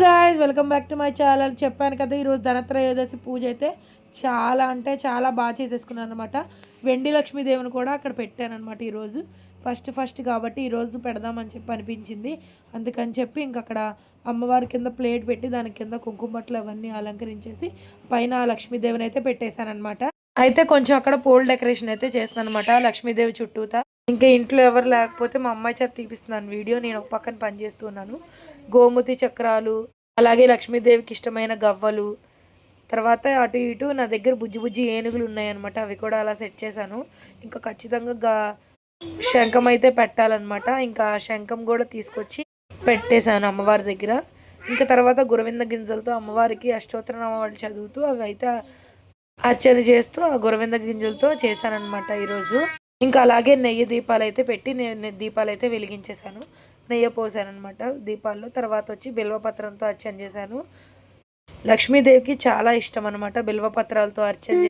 Guys welcome back to my channel. చెప్పాను కదా ఈరోజు ధనత్రయోదశి పూజ అయితే చాలా అంటే చాలా బాగా చేసేసుకున్నాను అనమాట. వెండి లక్ష్మీదేవిని కూడా అక్కడ పెట్టాను అనమాట. ఈరోజు ఫస్ట్ కాబట్టి ఈరోజు పెడదామని చెప్పి అనిపించింది. అందుకని చెప్పి ఇంక అక్కడ అమ్మవారి కింద ప్లేట్ పెట్టి దాని కింద కుంకుమ బట్టలు అవన్నీ అలంకరించేసి పైన లక్ష్మీదేవిని అయితే పెట్టేశాను అనమాట. అయితే కొంచెం అక్కడ పోల్ డెకరేషన్ అయితే చేస్తాను అనమాట లక్ష్మీదేవి చుట్టూతా. ఇంకా ఇంట్లో ఎవరు లేకపోతే మా అమ్మాయి చేత తీపిస్తున్నాను వీడియో. నేను ఒక పక్కన పని చేస్తున్నాను. గోమతి చక్రాలు, అలాగే లక్ష్మీదేవికి ఇష్టమైన గవ్వలు, తర్వాత అటు ఇటు నా దగ్గర బుజ్జి ఏనుగులు ఉన్నాయన్నమాట. అవి కూడా అలా సెట్ చేశాను. ఇంకా ఖచ్చితంగా శంఖం అయితే పెట్టాలన్నమాట. ఇంకా శంఖం కూడా తీసుకొచ్చి పెట్టేశాను అమ్మవారి దగ్గర. ఇంకా తర్వాత గురవింద గింజలతో అమ్మవారికి అష్టోత్తరనామాలు చదువుతూ అవి అయితే అర్చన చేస్తూ ఆ గురవింద గింజలతో చేశానన్నమాట ఈరోజు. ఇంకా అలాగే నెయ్యి దీపాలు అయితే పెట్టి నేను దీపాలు అయితే వెలిగించేశాను. నెయ్యి పోసాను అనమాట దీపాల్లో. తర్వాత వచ్చి బిల్వపత్రంతో అర్చన చేశాను. లక్ష్మీదేవికి చాలా ఇష్టం అనమాట బిల్వపత్రాలతో అర్చన.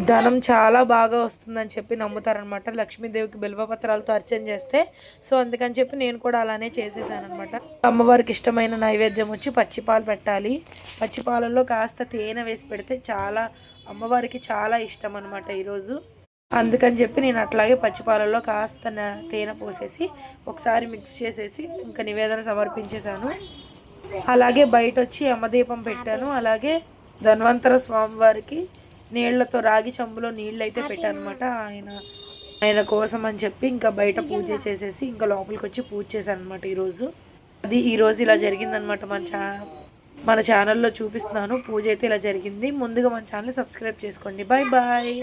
ధనం చాలా బాగా వస్తుందని చెప్పి నమ్ముతారనమాట లక్ష్మీదేవికి బిల్వపత్రాలతో అర్చన చేస్తే. సో అందుకని చెప్పి నేను కూడా అలానే చేసేసాను అనమాట. అమ్మవారికి ఇష్టమైన నైవేద్యం వచ్చి పచ్చిపాలు పెట్టాలి. పచ్చిపాలల్లో కాస్త తేనె వేసి పెడితే చాలా అమ్మవారికి చాలా ఇష్టం అనమాట ఈరోజు. అందుకని చెప్పి నేను అట్లాగే పచ్చిపాలల్లో కాస్త తేనె పోసేసి ఒకసారి మిక్స్ చేసేసి ఇంకా నివేదన సమర్పించేశాను. అలాగే బయట వచ్చి యమదీపం పెట్టాను. అలాగే ధన్వంతర స్వామివారికి నీళ్లతో రాగి చెంబులో నీళ్ళు అయితే పెట్టాను అనమాట. ఆయన కోసం అని చెప్పి ఇంకా బయట పూజ చేసేసి ఇంకా లోపలికి వచ్చి పూజ చేశాను అనమాట ఈరోజు. ఈరోజు ఇలా జరిగిందనమాట. మన ఛానల్లో చూపిస్తున్నాను. పూజ అయితే ఇలా జరిగింది. ముందుగా మన ఛానల్ సబ్స్క్రైబ్ చేసుకోండి. Bye bye.